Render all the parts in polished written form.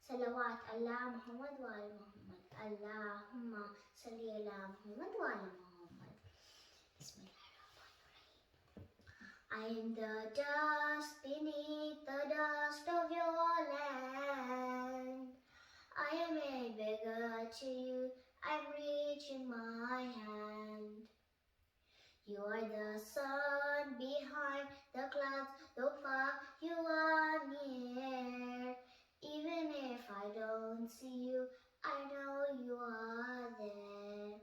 Salawat Allah Muhammad wa ala Muhammad. Allahumma salli ala Muhammad wa ala Muhammad. I am the dust beneath the dust of your land. I am a beggar to you, I'm reaching my hand. You are the sun behind the clouds, though far you are near. Even if I don't see you, I know you are there.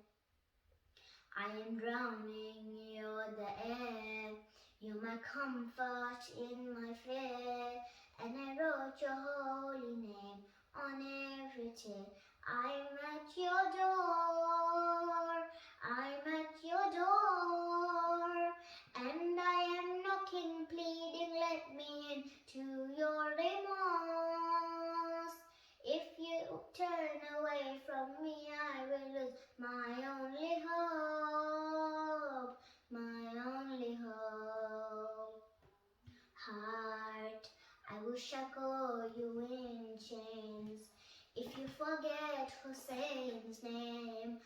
I am drowning, you're the air. You're my comfort in my fear. And I wrote your holy name on every tear. I'm at your door, I'm at your door. And I am knocking, pleading, let me into your remorse. If you turn away from me, I will lose my only hope, my only hope. Heart, I will shackle you in chains. If you forget Hussein's name,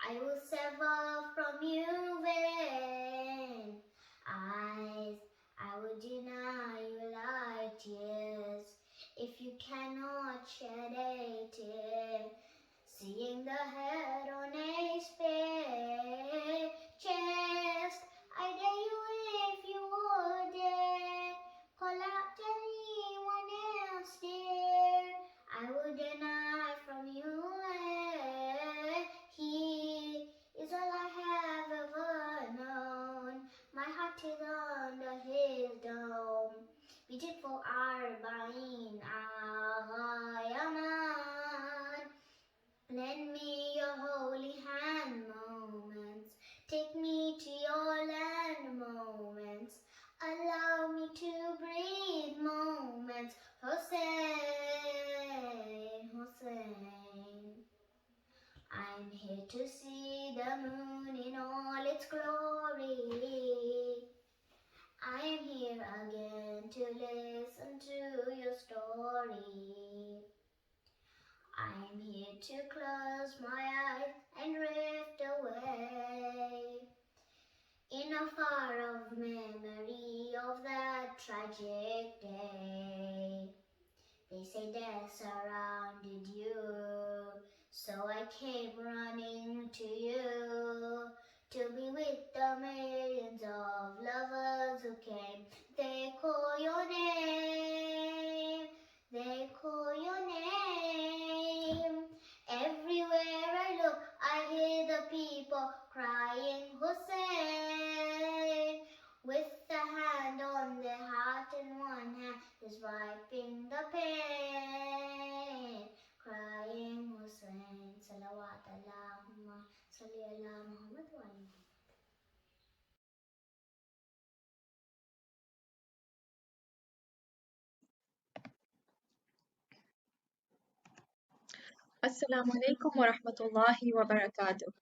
I will sever from you vein. Eyes, I will deny you like tears. If you cannot shed a tear, seeing the head on a spare chest, I dare you if you would dare, call out anyone else, dear. I would deny from you air. He is all I have ever known. My heart is under his dome, beating for Arba'in Ayaman. Lend me your holy hand moments, take me to your land moments, allow me to breathe moments. Hussein, Hussein. I'm here to see the moon in all its glory. I'm here again to listen to your story. I'm here to close my eyes and drift away in a far-off memory of that tragic day. They say death surrounded you, so I came running to you to be with the millions of lovers who came. They call your name, they call your name. Everywhere I look, I hear the people crying Hussein. With the hand on their heart and one hand is wiping the pain, crying Hussein. Salawat Allahumma salli ala Muhammad wa ala Muhammad. Assalamu alaikum wa rahmatullahi wa barakatuh.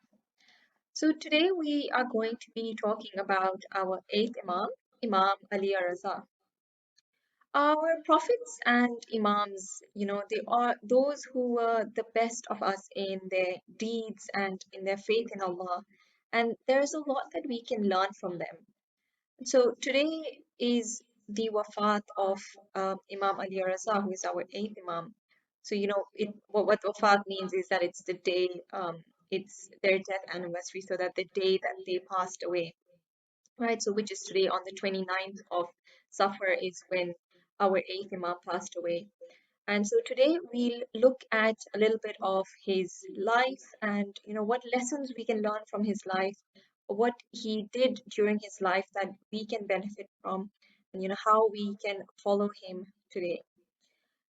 So today we are going to be talking about our eighth Imam, Imam Ali Raza. Our prophets and Imams, they are those who were the best of us in their deeds and in their faith in Allah. And there's a lot that we can learn from them. So today is the wafat of Imam Ali Raza, who is our eighth Imam. So what wafat means is that it's the day, it's their death anniversary, so that the day that they passed away, right? So which is today on the 29th of Safar is when our eighth Imam passed away. And so today we'll look at a little bit of his life and what lessons we can learn from his life, what he did during his life that we can benefit from, and how we can follow him today.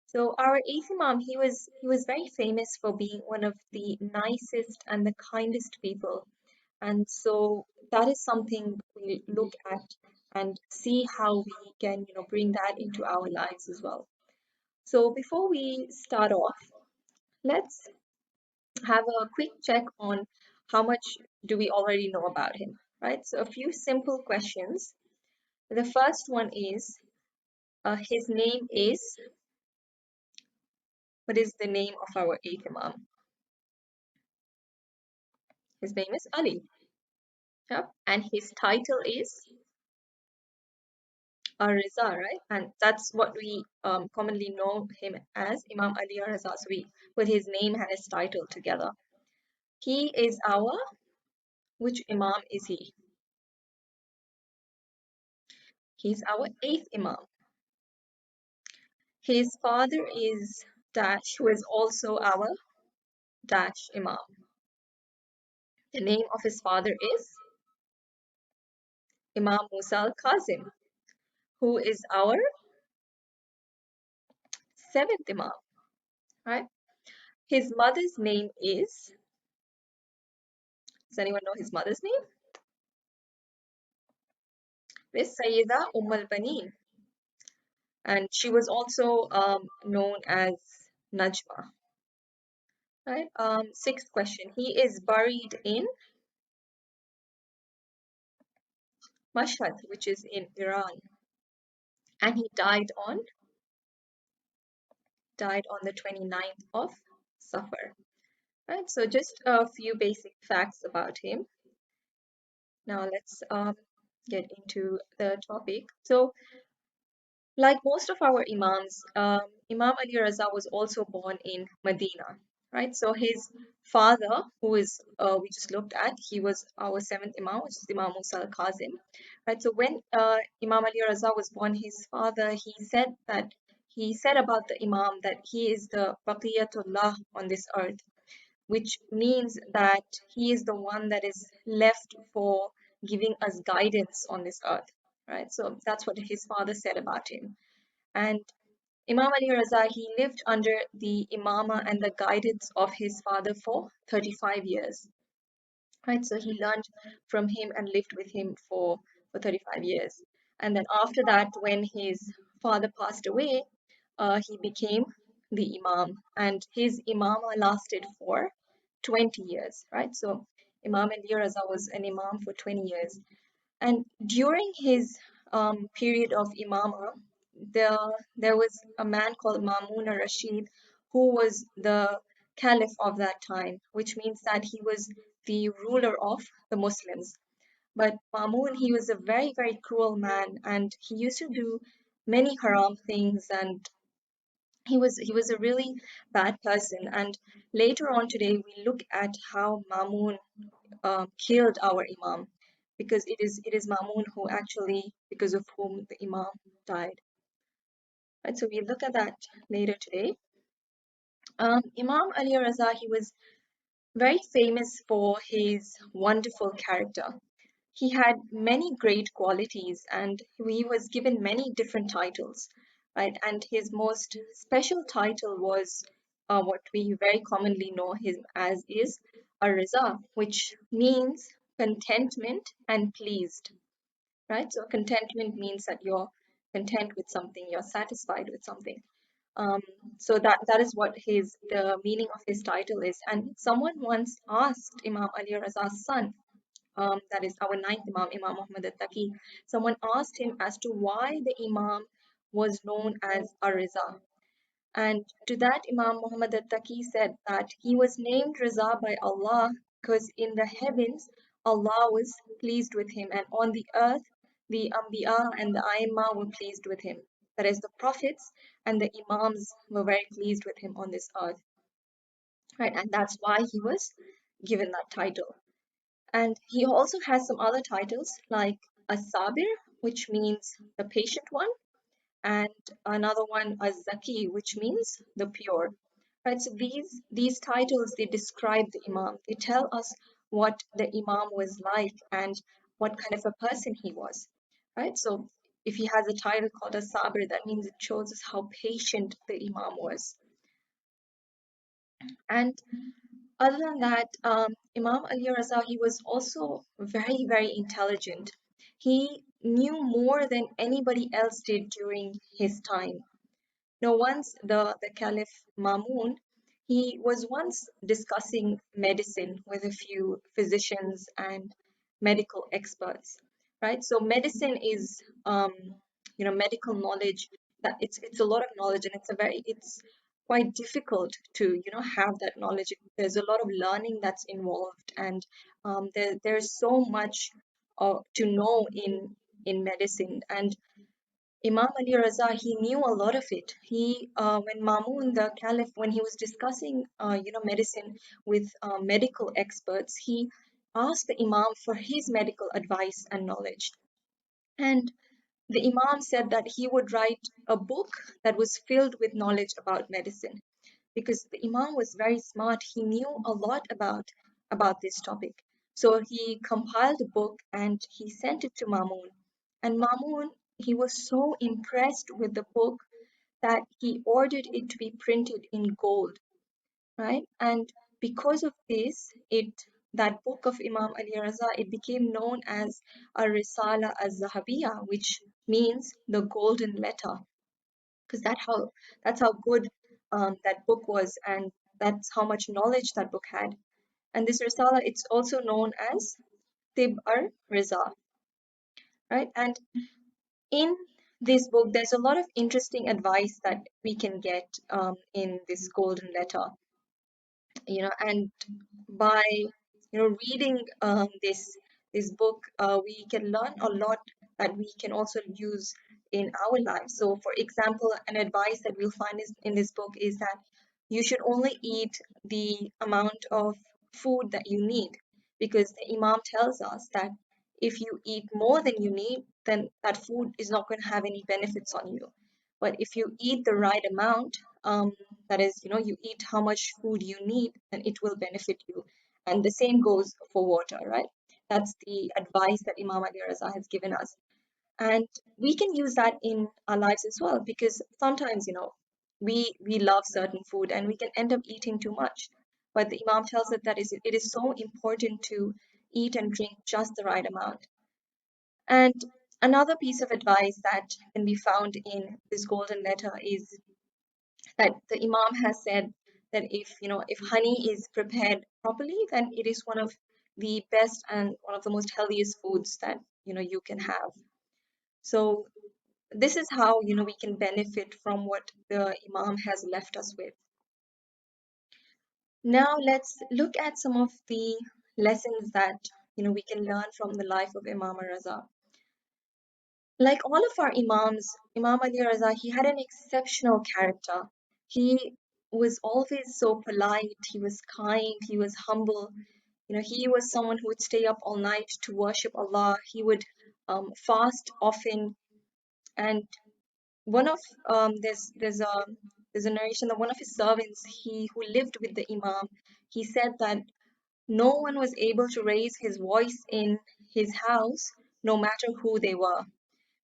So our eighth Imam, he was very famous for being one of the nicest and the kindest people. And so that is something we look at and see how we can bring that into our lives as well. So before we start off, let's have a quick check on how much do we already know about him, right? So a few simple questions. The first one is his name is What is the name of our eighth Imam? His name is Ali. Yep. And his title is Ar-Riza, right? And that's what we commonly know him as, Imam Ali Ar-Riza. So we put his name and his title together. He is our, which Imam is he? He's our eighth Imam. His father is Dash, who is also our Dash Imam. The name of his father is Imam Musa al-Kazim, who is our seventh Imam, right? His mother's name is, does anyone know his mother's name? Is Sayyida al-Baneen. And she was also known as Najma, right? Sixth question. He is buried in Mashhad, which is in Iran, and he died on the 29th of Safar. Right, so just a few basic facts about him. Now let's get into the topic. So, like most of our Imams, Imam Ali Raza was also born in Medina, right? So his father, who is we just looked at, he was our seventh Imam, which is Imam Musa al-Kazim, right? So when Imam Ali Raza was born, his father, he said about the Imam that he is the Baqiyatullah on this earth, which means that he is the one that is left for giving us guidance on this earth, right? So that's what his father said about him. And Imam Ali Raza, he lived under the imama and the guidance of his father for 35 years, right? So he learned from him and lived with him for 35 years. And then after that, when his father passed away, he became the imam, and his imama lasted for 20 years, right? So Imam Ali Raza was an imam for 20 years. And during his period of imama, there was a man called Mamun al-Rashid who was the caliph of that time, which means that he was the ruler of the Muslims. But Mamun, he was a very, very cruel man, and he used to do many haram things, and he was a really bad person. And later on today, we look at how Mamun killed our Imam, because it is Mamun who actually, because of whom the Imam died. Right, so we look at that later today. Imam Ali Raza, he was very famous for his wonderful character. He had many great qualities, and he was given many different titles, right? And his most special title was what we very commonly know him as is Ar-Riza, which means contentment and pleased, right? So contentment means that you're content with something, you're satisfied with something. Um, so that is what the meaning of his title is. And someone once asked Imam Ali Raza's son, that is our ninth Imam, Imam Muhammad al-Taqi. Someone asked him as to why the Imam was known as Ar-Riza. And to that, Imam Muhammad al-Taqi said that he was named Riza by Allah because in the heavens, Allah was pleased with him, and on the earth, the Anbiya and the Aimma were pleased with him. That is, the prophets and the Imams were very pleased with him on this earth. Right, and that's why he was given that title. And he also has some other titles like As-Sabir, which means the patient one, and another one Az-Zaki, which means the pure. Right, so these titles, they describe the Imam. They tell us what the Imam was like and what kind of a person he was. Right, so if he has a title called As-Sabir, that means it shows us how patient the Imam was. And other than that, Imam Ali Raza, he was also very, very intelligent. He knew more than anybody else did during his time. Now, once the Caliph Mamun, he was once discussing medicine with a few physicians and medical experts, right? So medicine is, medical knowledge. That it's a lot of knowledge, and it's quite difficult to, have that knowledge. There's a lot of learning that's involved, and there's so much to know in medicine. And Imam Ali Raza, he knew a lot of it. When Mamun, the Caliph, when he was discussing, medicine with medical experts, he asked the Imam for his medical advice and knowledge. And the Imam said that he would write a book that was filled with knowledge about medicine, because the Imam was very smart. He knew a lot about this topic. So he compiled a book and he sent it to Mamun. And Mamun, he was so impressed with the book that he ordered it to be printed in gold, right? And because of this, that book of Imam Ali Raza, it became known as a Risala az-Zahabiyya, which means the golden letter, because that's how good that book was, and that's how much knowledge that book had. And this Risala, it's also known as Tib ar-Riza, right? And in this book, there's a lot of interesting advice that we can get in this golden letter, and by reading this book, we can learn a lot that we can also use in our lives. So for example, an advice that we'll find in this book is that you should only eat the amount of food that you need, because the Imam tells us that if you eat more than you need, then that food is not going to have any benefits on you. But if you eat the right amount, that is, you eat how much food you need, and it will benefit you. And the same goes for water, right? That's the advice that Imam Ali Raza has given us. And we can use that in our lives as well, because sometimes, we love certain food and we can end up eating too much. But the Imam tells us that it is so important to eat and drink just the right amount. And another piece of advice that can be found in this golden letter is that the Imam has said that if honey is prepared properly, then it is one of the best and one of the most healthiest foods that you can have. So this is how we can benefit from what the Imam has left us with. Now let's look at some of the lessons that we can learn from the life of Imam Raza. Like all of our Imams, Imam Ali Raza, he had an exceptional character. He was always so polite, he was kind, he was humble. He was someone who would stay up all night to worship Allah. He would fast often. And one of there's a narration that one of his servants, he who lived with the Imam, he said that no one was able to raise his voice in his house, no matter who they were,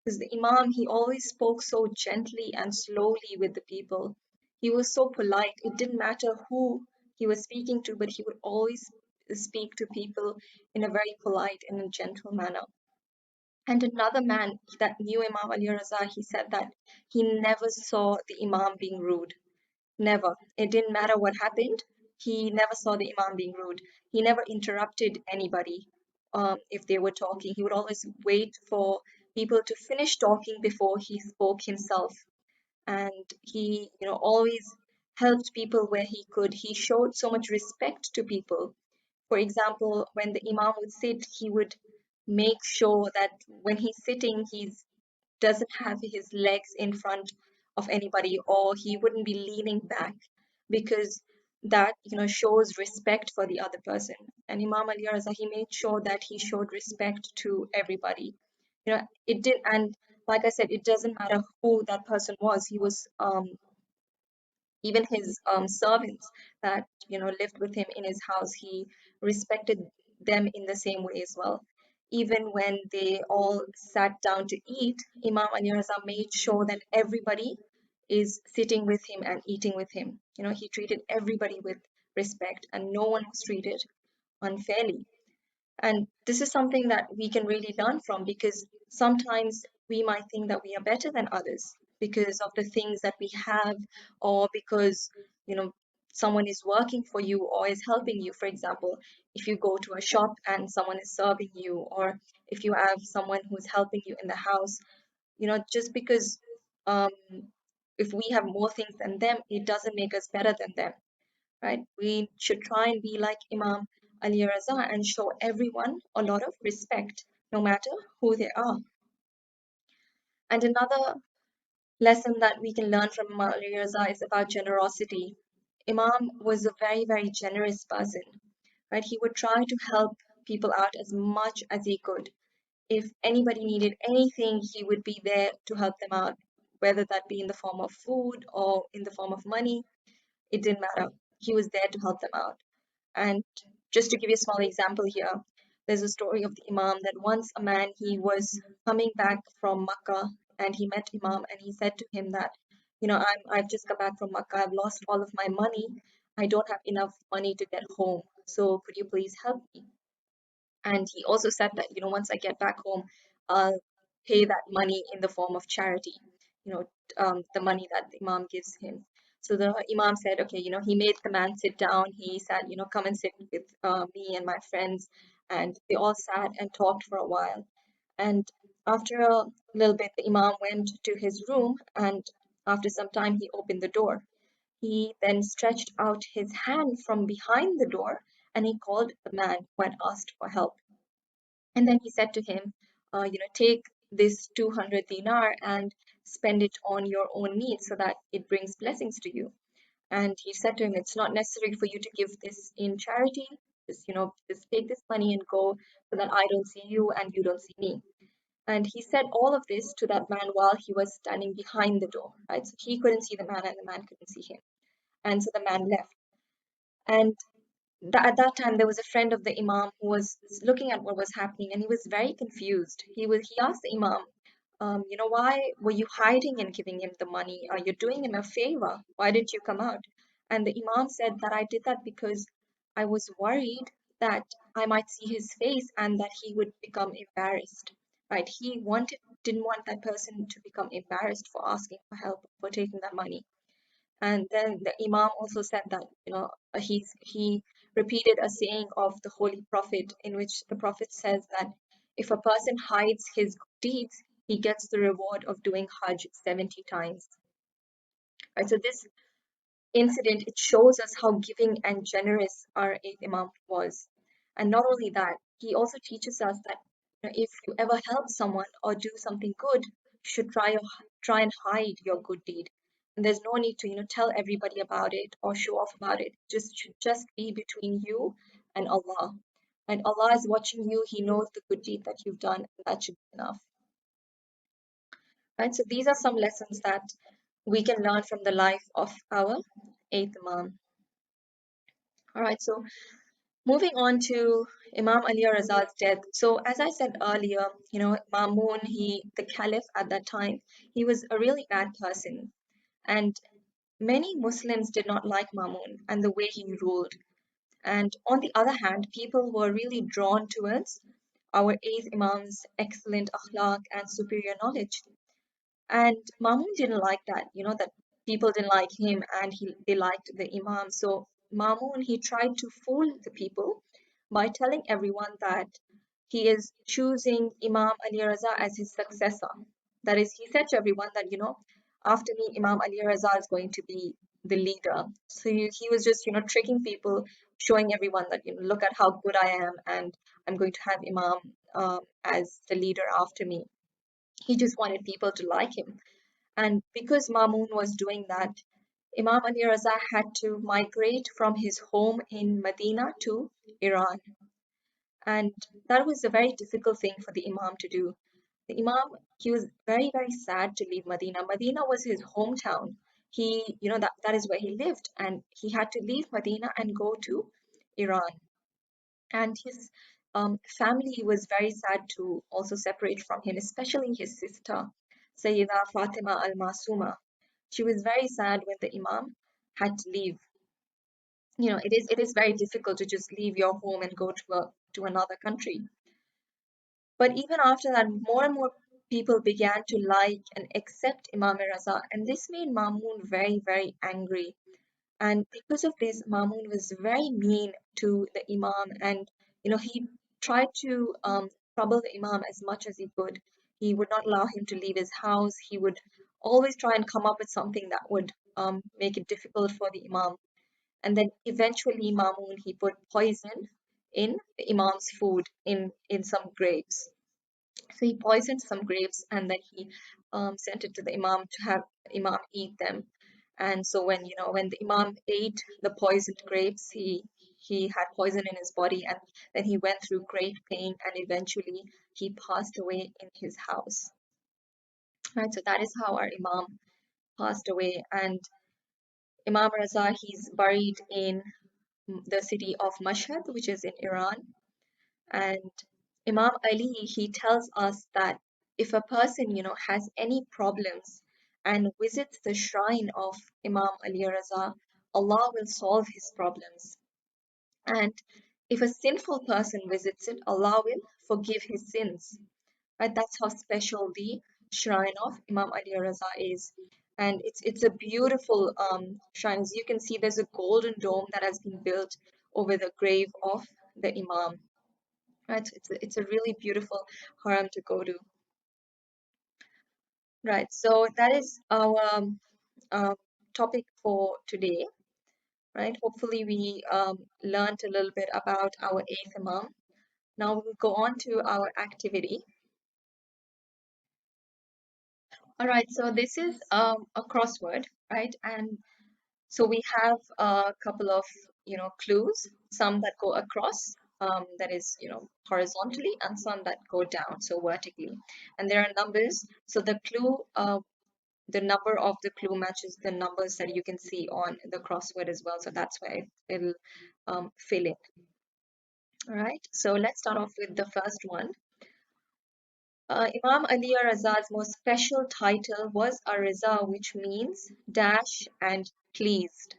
because the Imam, he always spoke so gently and slowly with the people. He was so polite. It didn't matter who he was speaking to, but he would always speak to people in a very polite and a gentle manner. And another man that knew Imam Ali Raza, he said that he never saw the Imam being rude. Never. It didn't matter what happened. He never saw the Imam being rude. He never interrupted anybody if they were talking. He would always wait for people to finish talking before he spoke himself. And he, always helped people where he could. He showed so much respect to people. For example, when the Imam would sit, he would make sure that when he's sitting, he doesn't have his legs in front of anybody, or he wouldn't be leaning back, because that shows respect for the other person. And Imam Ali Raza, he made sure that he showed respect to everybody. It did, and like I said, it doesn't matter who that person was. He was even his servants that lived with him in his house, he respected them in the same way as well. Even when they all sat down to eat, Imam Ali Raza made sure that everybody is sitting with him and eating with him. He treated everybody with respect, and no one was treated unfairly. And this is something that we can really learn from, because sometimes we might think that we are better than others because of the things that we have, or because, you know, someone is working for you or is helping you. For example, if you go to a shop and someone is serving you, or if you have someone who's helping you in the house, just because um, if we have more things than them, it doesn't make us better than them, right? We should try and be like Imam Ali Raza and show everyone a lot of respect, no matter who they are. And another lesson that we can learn from Imam Ali Raza is about generosity. Imam was a very, very generous person, right? He would try to help people out as much as he could. If anybody needed anything, he would be there to help them out, whether that be in the form of food or in the form of money. It didn't matter. He was there to help them out. And just to give you a small example here, there's a story of the Imam that once a man, he was coming back from Makkah and he met Imam and he said to him that, I've just come back from Makkah. I've lost all of my money. I don't have enough money to get home. So could you please help me? And he also said that, once I get back home, I'll pay that money in the form of charity, you know, the money that the Imam gives him. So the Imam said, okay, he made the man sit down. He said, come and sit with me and my friends. And they all sat and talked for a while. And after a little bit, the Imam went to his room. And after some time, he opened the door. He then stretched out his hand from behind the door and he called the man who had asked for help. And then he said to him, take this 200 dinar and spend it on your own needs so that it brings blessings to you. And he said to him, it's not necessary for you to give this in charity. Just take this money and go so that I don't see you and you don't see me. And he said all of this to that man while he was standing behind the door, right? So he couldn't see the man and the man couldn't see him. And so the man left. And at that time there was a friend of the Imam who was looking at what was happening and he was very confused. He asked the Imam, why were you hiding and giving him the money? Are you doing him a favor? Why did you come out? And the Imam said that I did that because I was worried that I might see his face and that he would become embarrassed. Right? Didn't want that person to become embarrassed for asking for help, for taking that money. And then the Imam also said that, he repeated a saying of the Holy Prophet in which the Prophet says that if a person hides his good deeds, he gets the reward of doing Hajj 70 times. Right? So this incident, it shows us how giving and generous our eighth Imam was. And not only that, he also teaches us that if you ever help someone or do something good, you should try and hide your good deed. And there's no need to tell everybody about it or show off about it. Just should just be between you and Allah. And Allah is watching you. He knows the good deed that you've done, and that should be enough. Right? So these are some lessons that we can learn from the life of our eighth Imam. All right, so moving on to Imam Ali Raza's death. So as I said earlier, Mamun, the caliph at that time, he was a really bad person. And many Muslims did not like Mamun and the way he ruled. And on the other hand, people were really drawn towards our eighth Imam's excellent akhlaq and superior knowledge. And Mamun didn't like that, that people didn't like him and they liked the Imam. So Mamun, he tried to fool the people by telling everyone that he is choosing Imam Ali Raza as his successor. That is, he said to everyone that, after me, Imam Ali Raza is going to be the leader. So he was just, tricking people, showing everyone that, look at how good I am and I'm going to have Imam as the leader after me. He just wanted people to like him. And because Mamun was doing that, Imam Ali Raza had to migrate from his home in Medina to Iran. And that was a very difficult thing for the Imam to do. The Imam, he was very, very sad to leave Medina. Medina was his hometown. That is where he lived. And he had to leave Medina and go to Iran. And his family was very sad to also separate from him, especially his sister, Sayyida Fatima al-Masuma. She was very sad when the Imam had to leave. It is very difficult to just leave your home and go to another country. But even after that, more and more people began to like and accept Imam Raza, and this made Mamun very, very angry. And because of this, Mamun was very mean to the Imam, and he tried to trouble the Imam as much as he could. He would not allow him to leave his house. He would always try and come up with something that would make it difficult for the Imam. And then eventually Mamun, he put poison in the Imam's food in some grapes. So he poisoned some grapes and then he sent it to the Imam to have Imam eat them. And so when the Imam ate the poisoned grapes, he had poison in his body, and then he went through great pain, and eventually he passed away in his house. Right, so that is how our Imam passed away. And Imam Raza, he's buried in the city of Mashhad, which is in Iran. And Imam Ali, he tells us that if a person, has any problems and visits the shrine of Imam Ali Raza, Allah will solve his problems. And if a sinful person visits it, Allah will forgive his sins. Right? That's how special the shrine of Imam Ali Raza is. And it's a beautiful shrine. As you can see, there's a golden dome that has been built over the grave of the Imam. Right, so it's a really beautiful haram to go to. Right, so that is our uh, topic for today. Right, hopefully we learned a little bit about our eighth Imam. Now we'll go on to our activity. All right, so this is a crossword, right? And so we have a couple of, clues, some that go across, that is, horizontally, and some that go down, so vertically. And there are numbers. So the number of the clue matches the numbers that you can see on the crossword as well. So that's why it'll fill in. All right. So let's start off with the first one. Imam Ali Raza's most special title was a Raza, which means dash and pleased.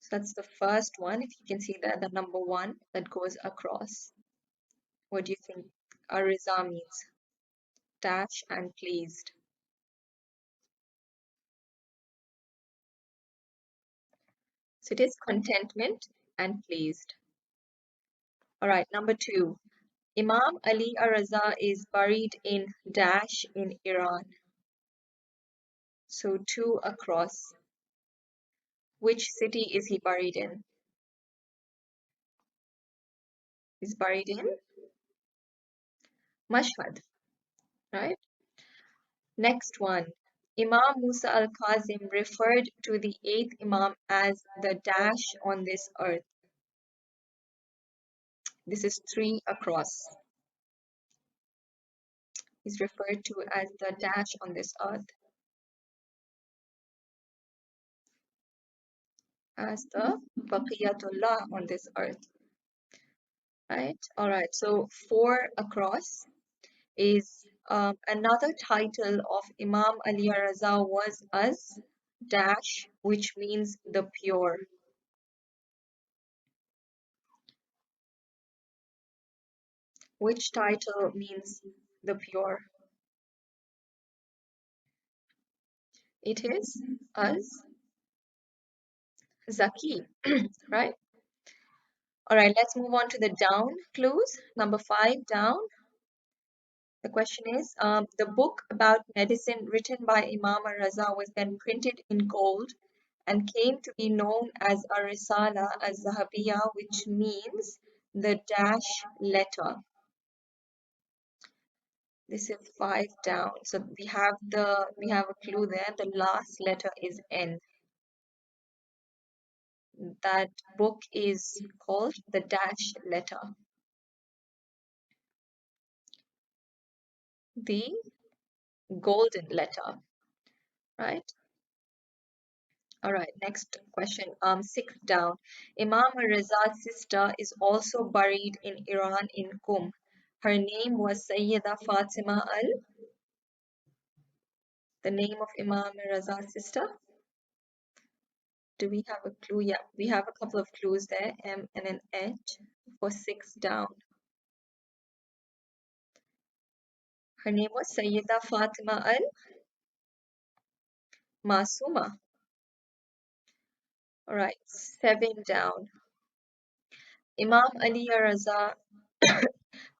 So that's the first one. If you can see that, the number one that goes across. What do you think Ariza means? Dash and pleased. So it is contentment and pleased. All right, number two. Imam Ali Araza is buried in Dash in Iran. So two across. Which city is he buried in? He's buried in Mashhad, right? Next one. Imam Musa al-Kazim referred to the eighth Imam as the dash on this earth. This is three across. He's referred to as the dash on this earth, as the Baqiyatullah on this earth, right? All right, so four across is another title of Imam Ali Raza was as dash, which means the pure. Which title means the pure? It is as Zaki, right? All right, let's move on to the down clues. Number five, down. The question is, the book about medicine written by Imam Raza was then printed in gold and came to be known as a Risala al-Zahabiyya, which means the dash letter. This is five down. So we have a clue there. The last letter is N. That book is called the dash letter. The golden letter, right? All right, next question. Sixth down. Imam Reza's sister is also buried in Iran in Qum. Her name was Sayyida Fatima al. The name of Imam Reza's sister. Do we have a clue? Yeah, we have a couple of clues there. M and an H for six down. Her name was Sayyida Fatima al Masuma. All right, seven down. Imam Ali Raza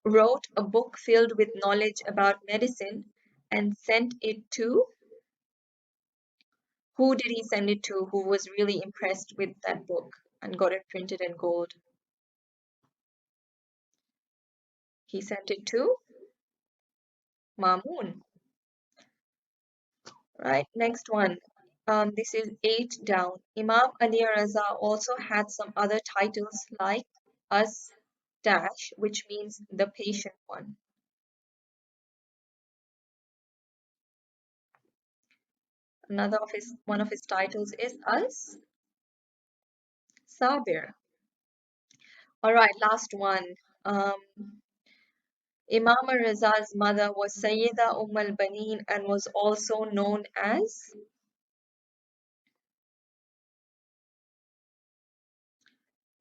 wrote a book filled with knowledge about medicine and sent it to, who did he send it to who was really impressed with that book and got it printed in gold? He sent it to Mamun. Right, next one. This is 8 down. Imam Ali Raza also had some other titles like Us Dash, which means the patient one. One of his titles is Us Sabir. All right, last one. Imam Raza's mother was Sayyida al Baneen and was also known as,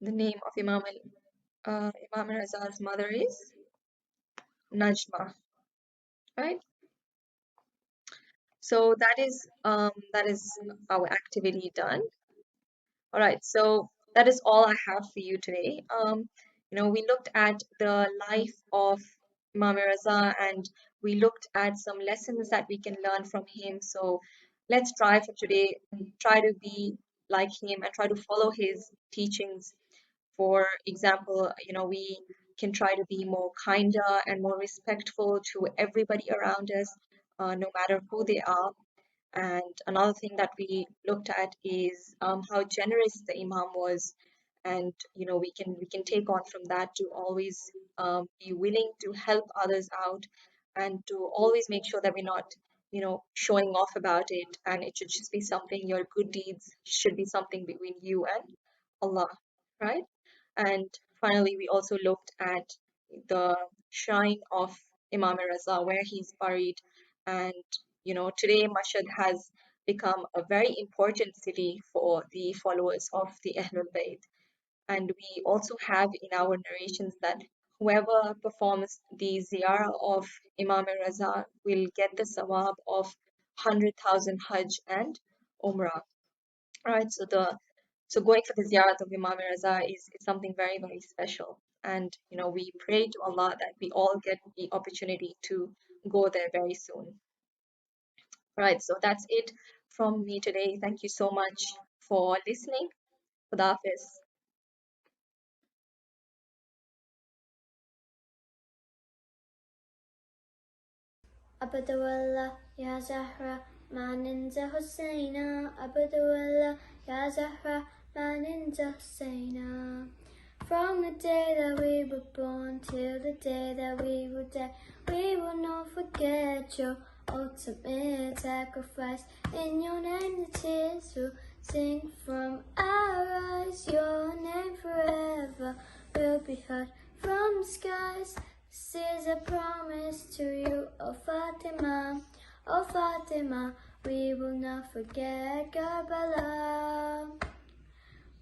the name of Imam Raza's mother is Najma, right? So that is our activity done. All right, so that is all I have for you today. We looked at the life of Imam Raza and we looked at some lessons that we can learn from him. So let's try for today and try to be like him and try to follow his teachings. For example, we can try to be more kinder and more respectful to everybody around us, no matter who they are. And another thing that we looked at is how generous the Imam was, and we can take on from that to always be willing to help others out, and to always make sure that we're not showing off about it, and it should just be something. Your good deeds should be something between you and Allah, right? And finally, we also looked at the shrine of Imam Raza, where he's buried. And, today Mashhad has become a very important city for the followers of the Ahlul Bayt. And we also have in our narrations that whoever performs the ziyarah of Imam Raza will get the sawab of 100,000 Hajj and Umrah. Right, so going for the ziyarat of Imam Raza is something very, very special. And we pray to Allah that we all get the opportunity to go there very soon. Right, so that's it from me today. Thank you so much for listening. Khuda Hafiz. Abdullah Ya Zahra Maninza Hussaina Abdullah Ya Zahra Maninza Hussaina. From the day that we were born till the day that we will die, we will not forget your ultimate sacrifice. In your name the tears will sing from our eyes. Your name forever will be heard from the skies. This is a promise to you, O Fatima, O Fatima. We will not forget Karbala.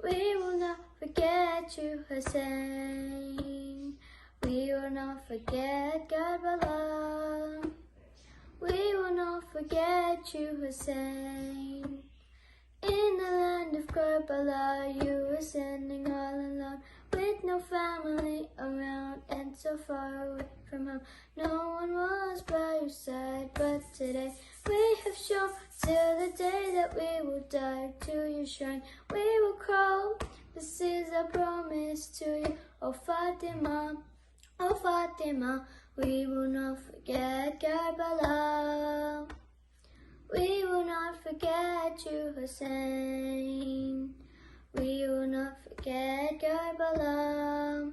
We will not forget you, Hussein. We will not forget Karbala. We will not forget you, Hussein. In the land of Karbala, you were standing all alone, with no family around and so far away from home. No one was by your side, but today we have shown till the day that we will die. To your shrine we will crawl. This is a promise to you, O Fatima, O Fatima. We will not forget Karbala. We will not forget you, Hussein. We will not forget Karbala.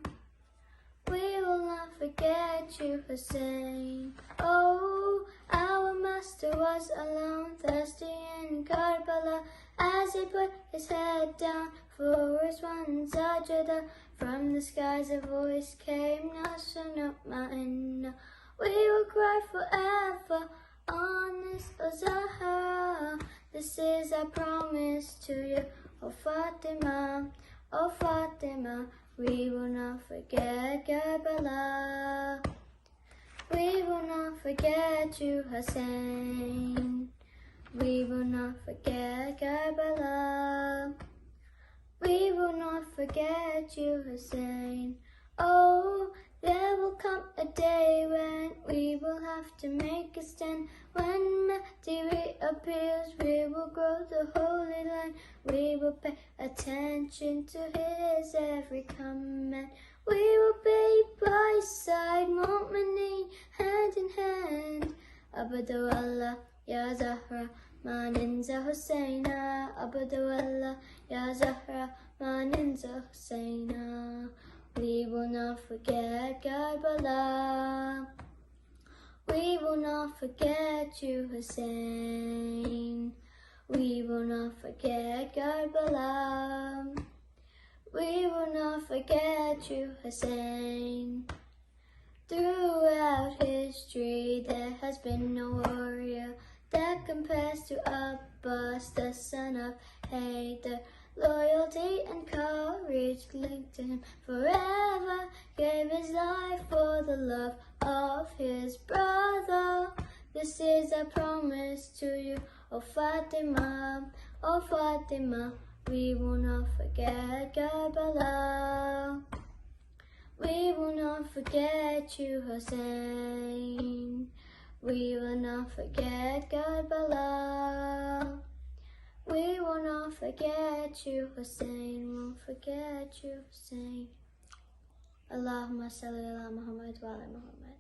We will not forget you, Hussein. Oh, our master was alone, thirsty in Karbala, as he put his head down for his one sajda. From the skies a voice came, Nasr Ma'inna. We will cry forever on this Zahra. This is our promise to you, O Fatima, O Fatima. We will not forget Karbala. We will not forget you, Hussein. We will not forget Karbala. We will not forget you, Hussein. Oh, there will come a day when we will have have to make a stand. When Mahdi reappears, we will grow the holy land. We will pay attention to his every command. We will be by his side, mu'mineen, hand in hand. Abadu Allah, Ya Zahra, Maninza Husseina. Abadu Allah, Ya Zahra, Maninza Husseina. We will not forget Karbala. We will not forget you, Hussein. We will not forget Karbala. We will not forget you, Hussein. Throughout history there has been no warrior that compares to Abbas, the son of Haider. Loyalty and courage linked to him forever, gave his life for the love of his brother. This is a promise to you, O Fatima, O Fatima. We will not forget Karbala. We will not forget you, Hussein. We will not forget Karbala. We will not forget you, Hussein. Won't forget you, Hussein. Allahumma salli ala Muhammad wa ala Muhammad.